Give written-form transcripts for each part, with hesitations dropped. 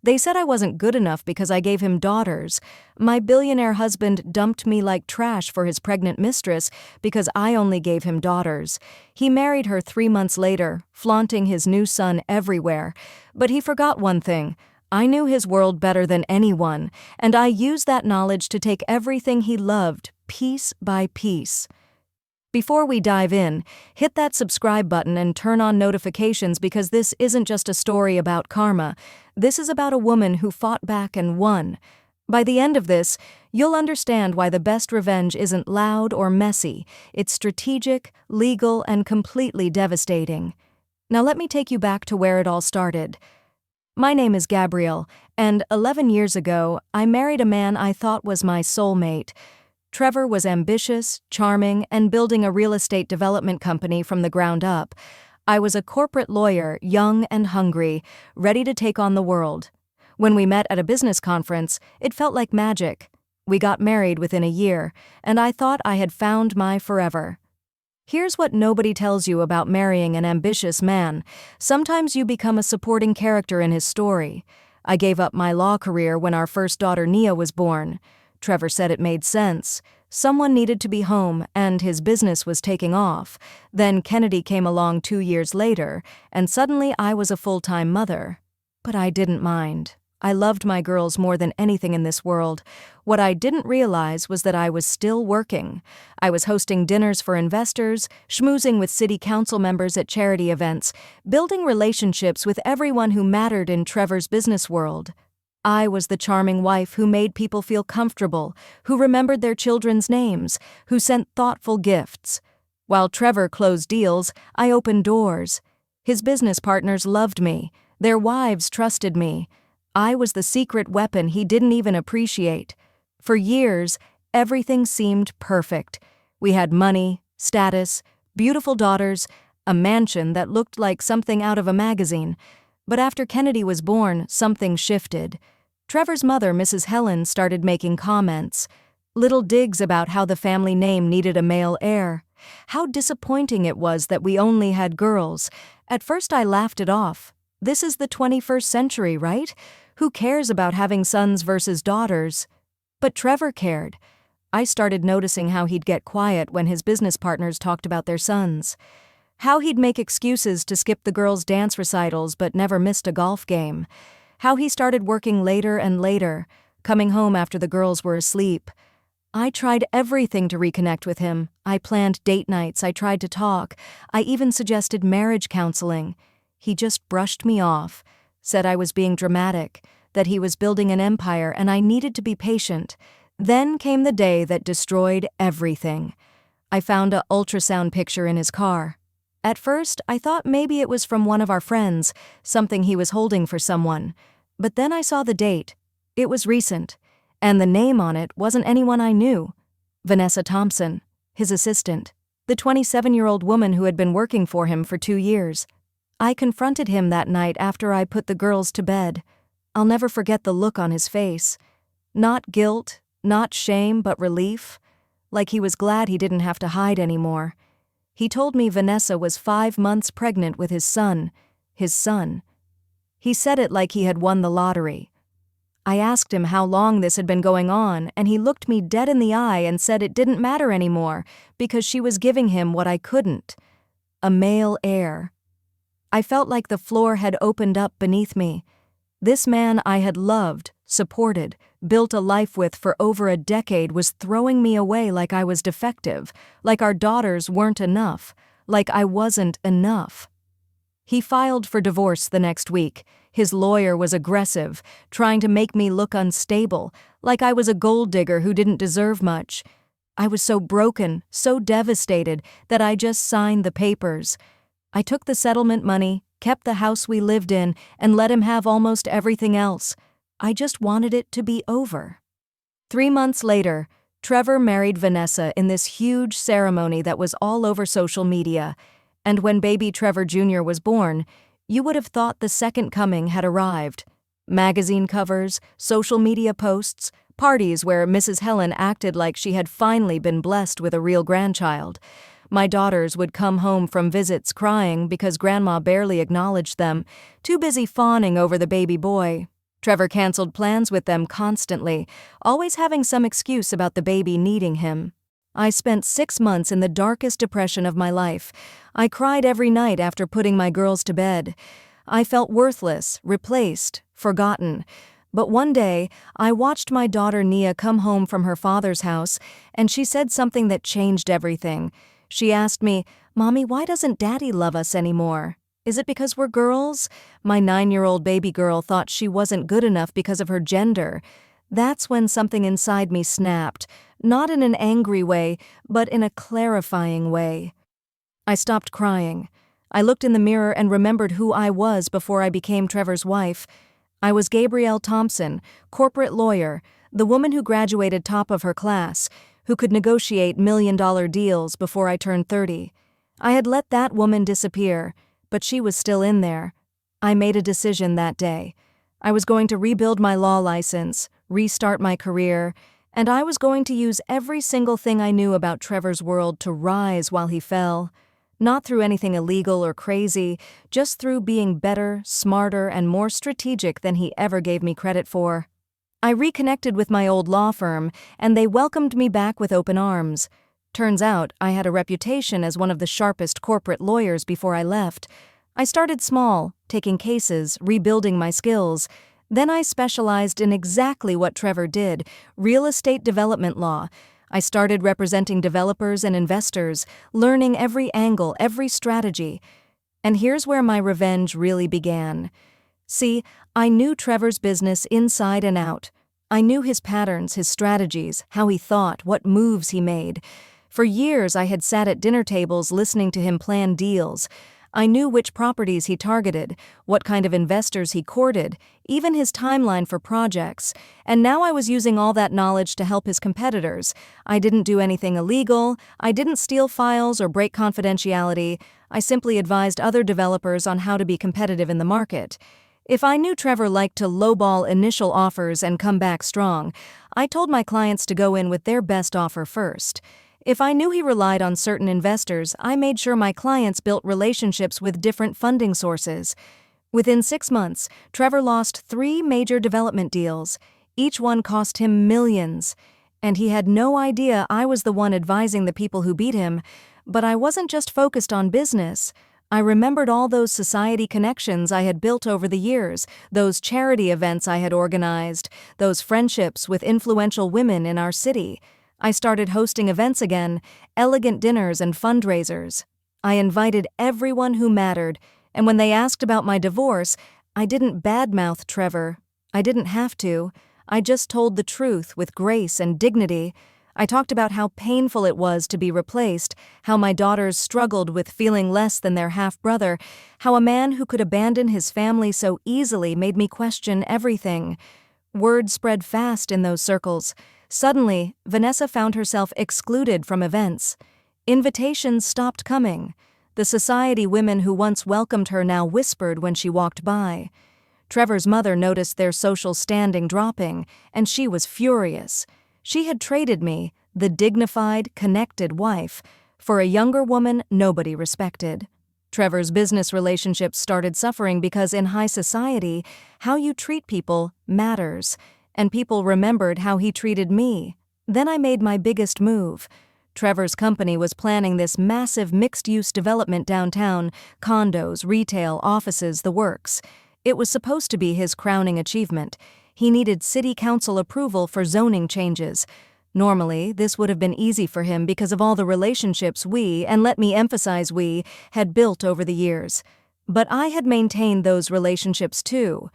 They said I wasn't good enough because I gave him daughters. My billionaire husband dumped me like trash for his pregnant mistress because I only gave him daughters. He married her 3 months later, flaunting his new son everywhere. But he forgot one thing. I knew his world better than anyone, and I used that knowledge to take everything he loved, piece by piece. Before we dive in, hit that subscribe button and turn on notifications because this isn't just a story about karma. This is about a woman who fought back and won. By the end of this, you'll understand why the best revenge isn't loud or messy. It's strategic, legal, and completely devastating. Now let me take you back to where it all started. My name is Gabrielle, and 11 years ago, I married a man I thought was my soulmate. Trevor was ambitious, charming, and building a real estate development company from the ground up. I was a corporate lawyer, young and hungry, ready to take on the world. When we met at a business conference, it felt like magic. We got married within a year, and I thought I had found my forever. Here's what nobody tells you about marrying an ambitious man. Sometimes you become a supporting character in his story. I gave up my law career when our first daughter Nia was born. Trevor said it made sense. Someone needed to be home, and his business was taking off. Then Kennedy came along 2 years later, and suddenly I was a full-time mother. But I didn't mind. I loved my girls more than anything in this world. What I didn't realize was that I was still working. I was hosting dinners for investors, schmoozing with city council members at charity events, building relationships with everyone who mattered in Trevor's business world. I was the charming wife who made people feel comfortable, who remembered their children's names, who sent thoughtful gifts. While Trevor closed deals, I opened doors. His business partners loved me. Their wives trusted me. I was the secret weapon he didn't even appreciate. For years, everything seemed perfect. We had money, status, beautiful daughters, a mansion that looked like something out of a magazine. But after Kennedy was born, something shifted. Trevor's mother, Mrs. Helen, started making comments. Little digs about how the family name needed a male heir. How disappointing it was that we only had girls. At first I laughed it off. This is the 21st century, right? Who cares about having sons versus daughters? But Trevor cared. I started noticing how he'd get quiet when his business partners talked about their sons. How he'd make excuses to skip the girls' dance recitals but never missed a golf game. How he started working later and later, coming home after the girls were asleep. I tried everything to reconnect with him. I planned date nights, I tried to talk. I even suggested marriage counseling. He just brushed me off, said I was being dramatic, that he was building an empire and I needed to be patient. Then came the day that destroyed everything. I found an ultrasound picture in his car. At first, I thought maybe it was from one of our friends, something he was holding for someone. But then I saw the date. It was recent, and the name on it wasn't anyone I knew. Vanessa Thompson, his assistant, the 27-year-old woman who had been working for him for 2 years. I confronted him that night after I put the girls to bed. I'll never forget the look on his face. Not guilt, not shame, but relief. Like he was glad he didn't have to hide anymore. He told me Vanessa was 5 months pregnant with his son. His son. He said it like he had won the lottery. I asked him how long this had been going on, and he looked me dead in the eye and said it didn't matter anymore because she was giving him what I couldn't. A male heir. I felt like the floor had opened up beneath me. This man I had loved, supported, built a life with for over a decade was throwing me away like I was defective, like our daughters weren't enough, like I wasn't enough. He filed for divorce the next week. His lawyer was aggressive, trying to make me look unstable, like I was a gold digger who didn't deserve much. I was so broken, so devastated, that I just signed the papers. I took the settlement money, kept the house we lived in, and let him have almost everything else. I just wanted it to be over. 3 months later, Trevor married Vanessa in this huge ceremony that was all over social media. And when baby Trevor Jr. was born, you would have thought the second coming had arrived. Magazine covers, social media posts, parties where Mrs. Helen acted like she had finally been blessed with a real grandchild. My daughters would come home from visits crying because Grandma barely acknowledged them, too busy fawning over the baby boy. Trevor canceled plans with them constantly, always having some excuse about the baby needing him. I spent 6 months in the darkest depression of my life. I cried every night after putting my girls to bed. I felt worthless, replaced, forgotten. But one day, I watched my daughter Nia come home from her father's house, and she said something that changed everything. She asked me, "Mommy, why doesn't Daddy love us anymore? Is it because we're girls?" My 9-year-old baby girl thought she wasn't good enough because of her gender. That's when something inside me snapped, not in an angry way, but in a clarifying way. I stopped crying. I looked in the mirror and remembered who I was before I became Trevor's wife. I was Gabrielle Thompson, corporate lawyer, the woman who graduated top of her class, who could negotiate million-dollar deals before I turned 30. I had let that woman disappear, but she was still in there. I made a decision that day. I was going to rebuild my law license, restart my career, and I was going to use every single thing I knew about Trevor's world to rise while he fell. Not through anything illegal or crazy, just through being better, smarter, and more strategic than he ever gave me credit for. I reconnected with my old law firm, and they welcomed me back with open arms. Turns out, I had a reputation as one of the sharpest corporate lawyers before I left. I started small, taking cases, rebuilding my skills. Then I specialized in exactly what Trevor did, real estate development law. I started representing developers and investors, learning every angle, every strategy. And here's where my revenge really began. See, I knew Trevor's business inside and out. I knew his patterns, his strategies, how he thought, what moves he made. For years I had sat at dinner tables listening to him plan deals. I knew which properties he targeted, what kind of investors he courted, even his timeline for projects, and now I was using all that knowledge to help his competitors. I didn't do anything illegal, I didn't steal files or break confidentiality, I simply advised other developers on how to be competitive in the market. If I knew Trevor liked to lowball initial offers and come back strong, I told my clients to go in with their best offer first. If I knew he relied on certain investors, I made sure my clients built relationships with different funding sources. Within 6 months, Trevor lost 3 major development deals. Each one cost him millions. And he had no idea I was the one advising the people who beat him. But I wasn't just focused on business. I remembered all those society connections I had built over the years, those charity events I had organized, those friendships with influential women in our city. I started hosting events again, elegant dinners and fundraisers. I invited everyone who mattered, and when they asked about my divorce, I didn't badmouth Trevor. I didn't have to. I just told the truth with grace and dignity. I talked about how painful it was to be replaced, how my daughters struggled with feeling less than their half-brother, how a man who could abandon his family so easily made me question everything. Word spread fast in those circles. Suddenly, Vanessa found herself excluded from events. Invitations stopped coming. The society women who once welcomed her now whispered when she walked by. Trevor's mother noticed their social standing dropping, and she was furious. She had traded me, the dignified, connected wife, for a younger woman nobody respected. Trevor's business relationships started suffering because in high society, how you treat people matters. And people remembered how he treated me. Then I made my biggest move. Trevor's company was planning this massive mixed-use development downtown, condos, retail, offices, the works. It was supposed to be his crowning achievement. He needed city council approval for zoning changes. Normally, this would have been easy for him because of all the relationships we, and let me emphasize we, had built over the years. But I had maintained those relationships too.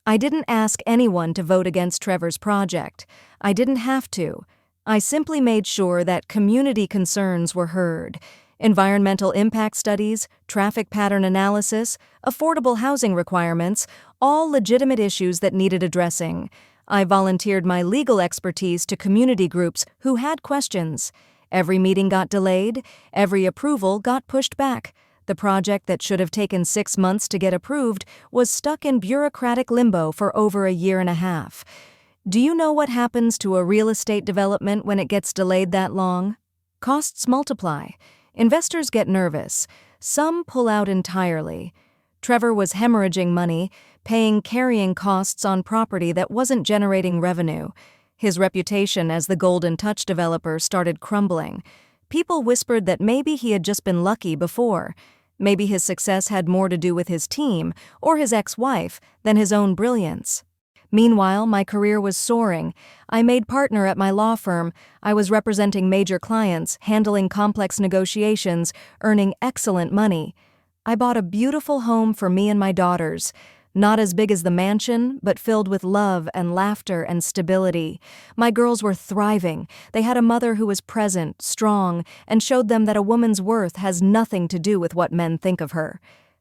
I didn't ask anyone to vote against Trevor's project. I didn't have to. I simply made sure that community concerns were heard. Environmental impact studies, traffic pattern analysis, affordable housing requirements, all legitimate issues that needed addressing. I volunteered my legal expertise to community groups who had questions. Every meeting got delayed, every approval got pushed back. The project that should have taken 6 months to get approved was stuck in bureaucratic limbo for over a year and a half. Do you know what happens to a real estate development when it gets delayed that long? Costs multiply. Investors get nervous. Some pull out entirely. Trevor was hemorrhaging money, paying carrying costs on property that wasn't generating revenue. His reputation as the Golden Touch developer started crumbling. People whispered that maybe he had just been lucky before. Maybe his success had more to do with his team or his ex-wife than his own brilliance. Meanwhile, my career was soaring. I made partner at my law firm. I was representing major clients, handling complex negotiations, earning excellent money. I bought a beautiful home for me and my daughters. Not as big as the mansion, but filled with love and laughter and stability. My girls were thriving. They had a mother who was present, strong, and showed them that a woman's worth has nothing to do with what men think of her.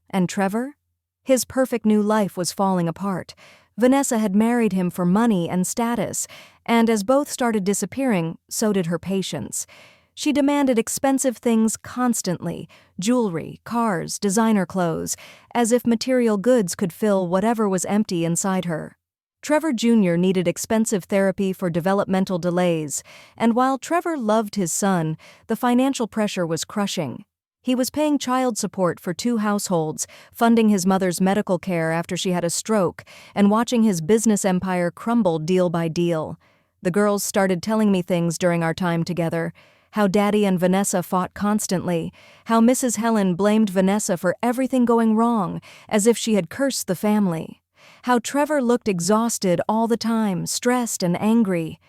And Trevor? His perfect new life was falling apart. Vanessa had married him for money and status, and as both started disappearing, so did her patience. She demanded expensive things constantly, jewelry, cars, designer clothes, as if material goods could fill whatever was empty inside her. Trevor Jr. needed expensive therapy for developmental delays, and while Trevor loved his son, the financial pressure was crushing. He was paying child support for 2 households, funding his mother's medical care after she had a stroke, and watching his business empire crumble deal by deal. The girls started telling me things during our time together. How Daddy and Vanessa fought constantly, how Mrs. Helen blamed Vanessa for everything going wrong, as if she had cursed the family. How Trevor looked exhausted all the time, stressed and angry.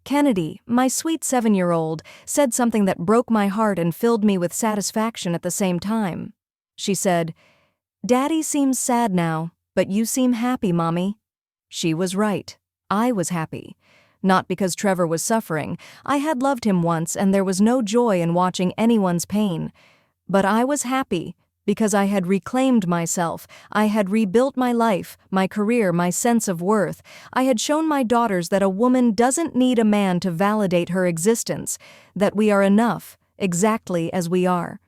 Kennedy, my sweet 7-year-old, said something that broke my heart and filled me with satisfaction at the same time. She said, "Daddy seems sad now, but you seem happy, Mommy." She was right. I was happy. Not because Trevor was suffering. I had loved him once and there was no joy in watching anyone's pain. But I was happy because I had reclaimed myself. I had rebuilt my life, my career, my sense of worth. I had shown my daughters that a woman doesn't need a man to validate her existence, that we are enough, exactly as we are.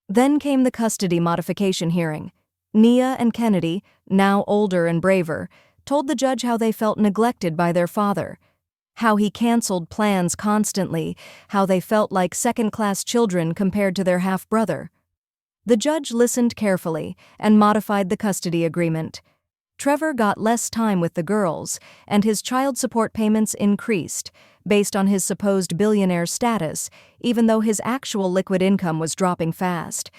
Then came the custody modification hearing. Nia and Kennedy, now older and braver, told the judge how they felt neglected by their father, how he canceled plans constantly, how they felt like second-class children compared to their half-brother. The judge listened carefully and modified the custody agreement. Trevor got less time with the girls, and his child support payments increased, based on his supposed billionaire status, even though his actual liquid income was dropping fast.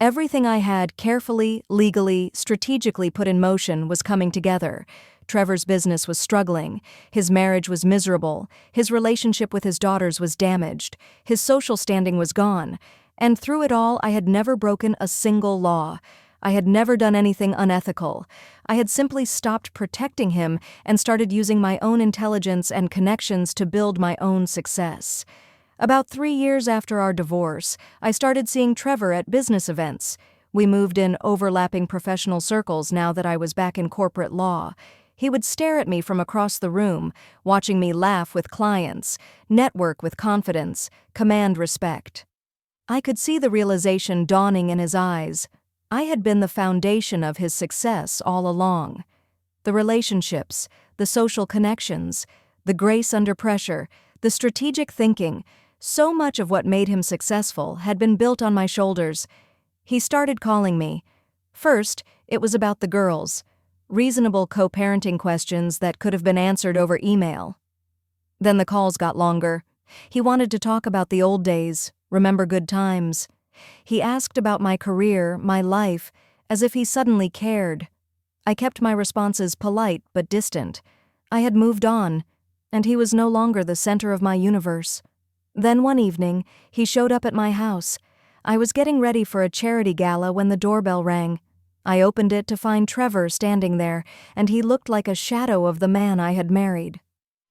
Everything I had carefully, legally, strategically put in motion was coming together. Trevor's business was struggling, his marriage was miserable, his relationship with his daughters was damaged, his social standing was gone, and through it all I had never broken a single law. I had never done anything unethical. I had simply stopped protecting him and started using my own intelligence and connections to build my own success. About 3 years after our divorce, I started seeing Trevor at business events. We moved in overlapping professional circles now that I was back in corporate law. He would stare at me from across the room, watching me laugh with clients, network with confidence, command respect. I could see the realization dawning in his eyes. I had been the foundation of his success all along. The relationships, the social connections, the grace under pressure, the strategic thinking, so much of what made him successful had been built on my shoulders. He started calling me. First, it was about the girls. Reasonable co-parenting questions that could have been answered over email. Then the calls got longer. He wanted to talk about the old days, remember good times. He asked about my career, my life, as if he suddenly cared. I kept my responses polite but distant. I had moved on, and he was no longer the center of my universe. Then one evening, he showed up at my house. I was getting ready for a charity gala when the doorbell rang. I opened it to find Trevor standing there, and he looked like a shadow of the man I had married.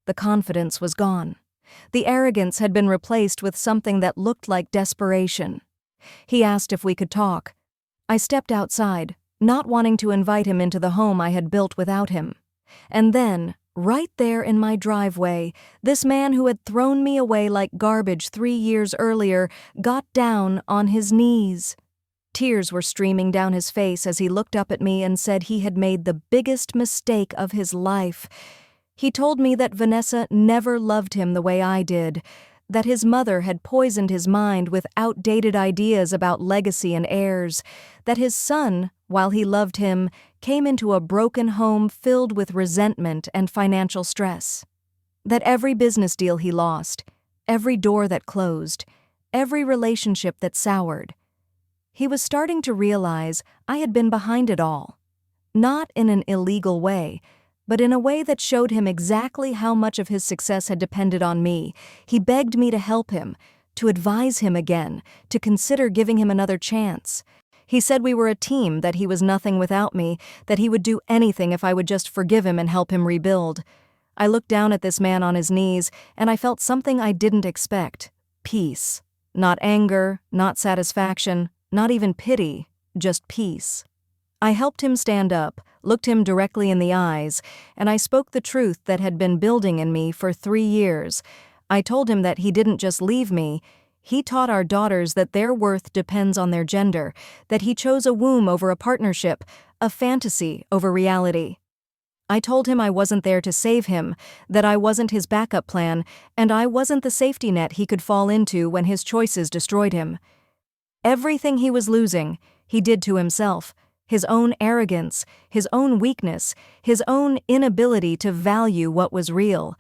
The confidence was gone. The arrogance had been replaced with something that looked like desperation. He asked if we could talk. I stepped outside, not wanting to invite him into the home I had built without him. And then, right there in my driveway, this man who had thrown me away like garbage 3 years earlier got down on his knees. Tears were streaming down his face as he looked up at me and said he had made the biggest mistake of his life. He told me that Vanessa never loved him the way I did, that his mother had poisoned his mind with outdated ideas about legacy and heirs, that his son, while he loved him, came into a broken home filled with resentment and financial stress. That every business deal he lost, every door that closed, every relationship that soured. He was starting to realize I had been behind it all. Not in an illegal way, but in a way that showed him exactly how much of his success had depended on me. He begged me to help him, to advise him again, to consider giving him another chance. He said we were a team, that he was nothing without me, that he would do anything if I would just forgive him and help him rebuild. I looked down at this man on his knees, and I felt something I didn't expect. Peace. Not anger, not satisfaction, not even pity, just peace. I helped him stand up, looked him directly in the eyes, and I spoke the truth that had been building in me for 3 years. I told him that he didn't just leave me. He taught our daughters that their worth depends on their gender, that he chose a womb over a partnership, a fantasy over reality. I told him I wasn't there to save him, that I wasn't his backup plan, and I wasn't the safety net he could fall into when his choices destroyed him. Everything he was losing, he did to himself. His own arrogance, his own weakness, his own inability to value what was real.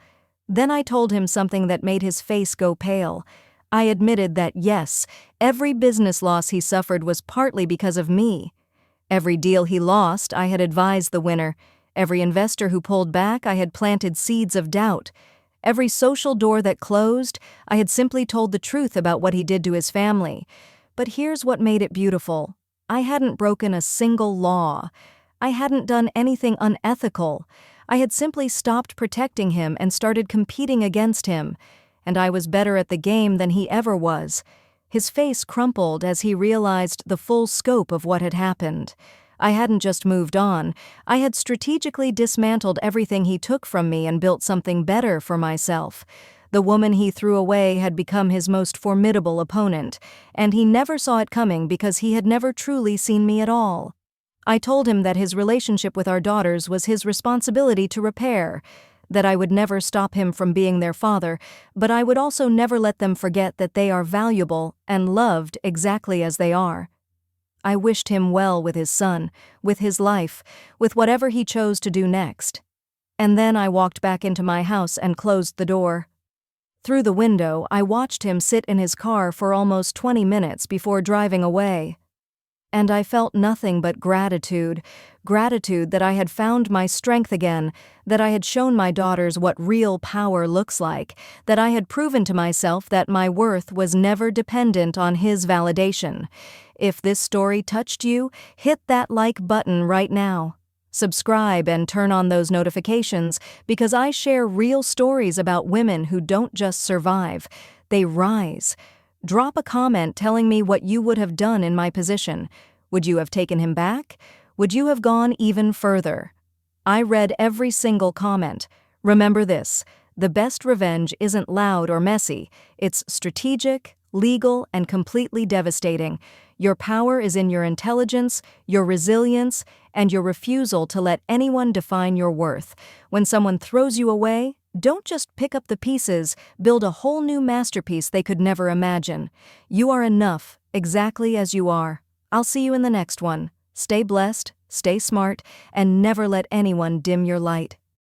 Then I told him something that made his face go pale. I admitted that yes, every business loss he suffered was partly because of me. Every deal he lost, I had advised the winner. Every investor who pulled back, I had planted seeds of doubt. Every social door that closed, I had simply told the truth about what he did to his family. But here's what made it beautiful. I hadn't broken a single law. I hadn't done anything unethical. I had simply stopped protecting him and started competing against him. And I was better at the game than he ever was. His face crumpled as he realized the full scope of what had happened. I hadn't just moved on. I had strategically dismantled everything he took from me and built something better for myself. The woman he threw away had become his most formidable opponent, and he never saw it coming because he had never truly seen me at all. I told him that his relationship with our daughters was his responsibility to repair, that I would never stop him from being their father, but I would also never let them forget that they are valuable and loved exactly as they are. I wished him well with his son, with his life, with whatever he chose to do next. And then I walked back into my house and closed the door. Through the window, I watched him sit in his car for almost 20 minutes before driving away. And I felt nothing but gratitude that I had found my strength again, that I had shown my daughters what real power looks like, that I had proven to myself that my worth was never dependent on his validation. If this story touched you, hit that like button right now. Subscribe and turn on those notifications because I share real stories about women who don't just survive, they rise. Drop a comment telling me what you would have done in my position. Would you have taken him back? Would you have gone even further? I read every single comment. Remember this, the best revenge isn't loud or messy. It's strategic, legal, and completely devastating. Your power is in your intelligence, your resilience, and your refusal to let anyone define your worth. When someone throws you away, don't just pick up the pieces, build a whole new masterpiece they could never imagine. You are enough, exactly as you are. I'll see you in the next one. Stay blessed, stay smart, and never let anyone dim your light.